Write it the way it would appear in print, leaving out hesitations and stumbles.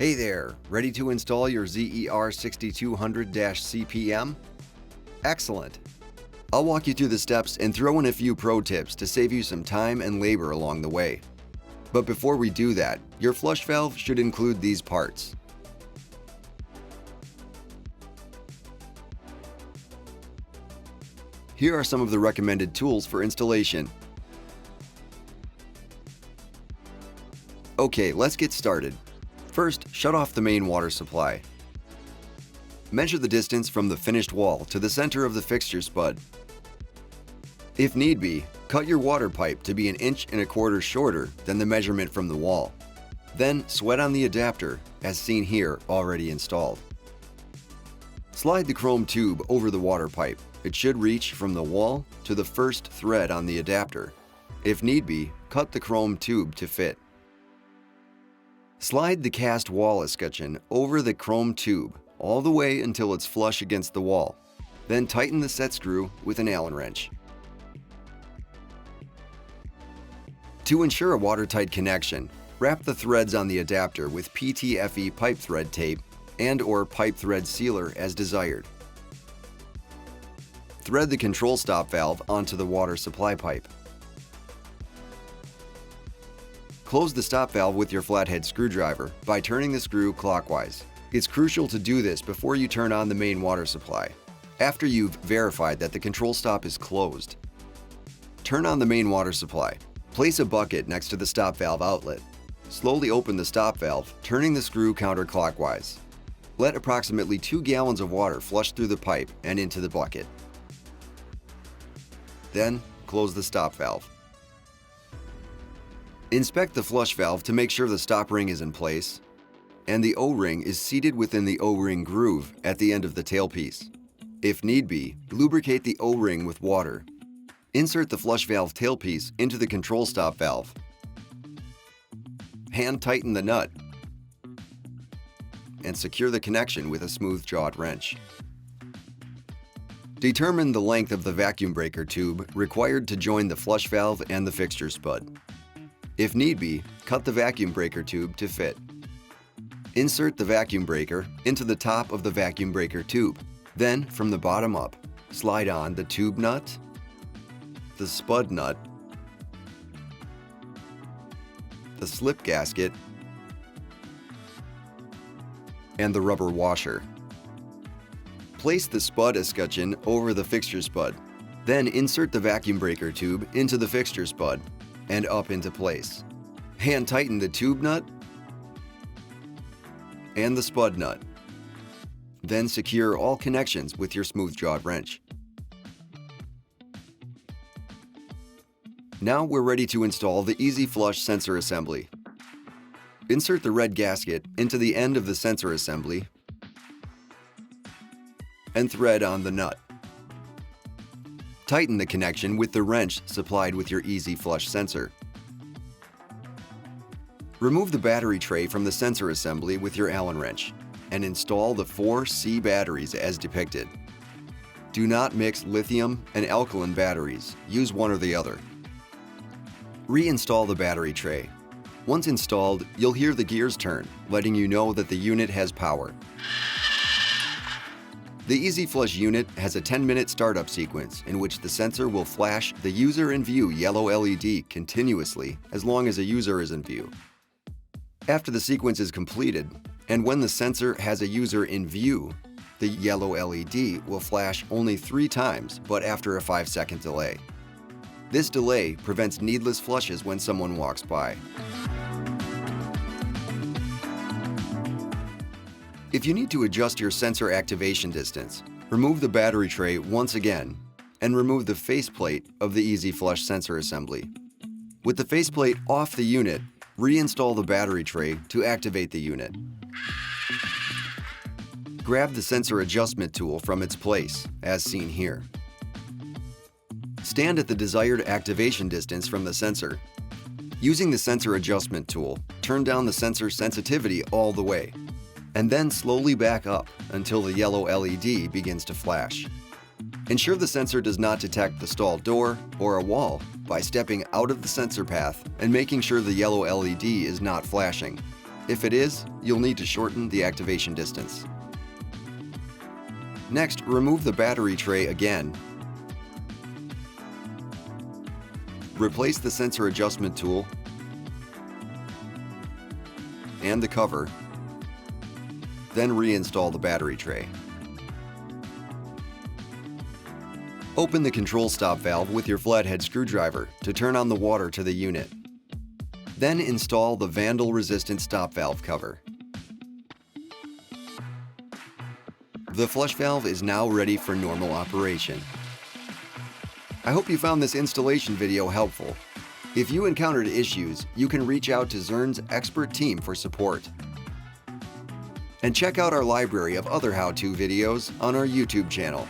Hey there, ready to install your ZER6200-CPM? Excellent! I'll walk you through the steps and throw in a few pro tips to save you some time and labor along the way. But before we do that, your flush valve should include these parts. Here are some of the recommended tools for installation. Okay, let's get started. First, shut off the main water supply. Measure the distance from the finished wall to the center of the fixture spud. If need be, cut your water pipe to be 1 1/4 inches shorter than the measurement from the wall. Then sweat on the adapter, as seen here, already installed. Slide the chrome tube over the water pipe. It should reach from the wall to the first thread on the adapter. If need be, cut the chrome tube to fit. Slide the cast wall escutcheon over the chrome tube all the way until it's flush against the wall. Then tighten the set screw with an Allen wrench. To ensure a watertight connection, wrap the threads on the adapter with PTFE pipe thread tape and/or pipe thread sealer as desired. Thread the control stop valve onto the water supply pipe. Close the stop valve with your flathead screwdriver by turning the screw clockwise. It's crucial to do this before you turn on the main water supply, after you've verified that the control stop is closed. Turn on the main water supply. Place a bucket next to the stop valve outlet. Slowly open the stop valve, turning the screw counterclockwise. Let approximately 2 gallons of water flush through the pipe and into the bucket. Then, close the stop valve. Inspect the flush valve to make sure the stop ring is in place and the O-ring is seated within the O-ring groove at the end of the tailpiece. If need be, lubricate the O-ring with water. Insert the flush valve tailpiece into the control stop valve. Hand tighten the nut and secure the connection with a smooth-jawed wrench. Determine the length of the vacuum breaker tube required to join the flush valve and the fixture spud. If need be, cut the vacuum breaker tube to fit. Insert the vacuum breaker into the top of the vacuum breaker tube. Then, from the bottom up, slide on the tube nut, the spud nut, the slip gasket, and the rubber washer. Place the spud escutcheon over the fixture spud. Then insert the vacuum breaker tube into the fixture spud and up into place. Hand tighten the tube nut and the spud nut. Then secure all connections with your smooth-jawed wrench. Now we're ready to install the Easy Flush sensor assembly. Insert the red gasket into the end of the sensor assembly and thread on the nut. Tighten the connection with the wrench supplied with your Easy Flush sensor. Remove the battery tray from the sensor assembly with your Allen wrench and install the 4 C batteries as depicted. Do not mix lithium and alkaline batteries. Use one or the other. Reinstall the battery tray. Once installed, you'll hear the gears turn, letting you know that the unit has power. The Easy Flush unit has a 10-minute startup sequence in which the sensor will flash the user in view yellow LED continuously as long as a user is in view. After the sequence is completed, and when the sensor has a user in view, the yellow LED will flash only 3 times, but after a 5-second delay. This delay prevents needless flushes when someone walks by. If you need to adjust your sensor activation distance, remove the battery tray once again and remove the faceplate of the Easy Flush sensor assembly. With the faceplate off the unit, reinstall the battery tray to activate the unit. Grab the sensor adjustment tool from its place, as seen here. Stand at the desired activation distance from the sensor. Using the sensor adjustment tool, turn down the sensor sensitivity all the way, and then slowly back up until the yellow LED begins to flash. Ensure the sensor does not detect the stall door or a wall by stepping out of the sensor path and making sure the yellow LED is not flashing. If it is, you'll need to shorten the activation distance. Next, remove the battery tray again. Replace the sensor adjustment tool and the cover, then reinstall the battery tray. Open the control stop valve with your flathead screwdriver to turn on the water to the unit. Then install the vandal-resistant stop valve cover. The flush valve is now ready for normal operation. I hope you found this installation video helpful. If you encountered issues, you can reach out to Zurn's expert team for support. And check out our library of other how-to videos on our YouTube channel.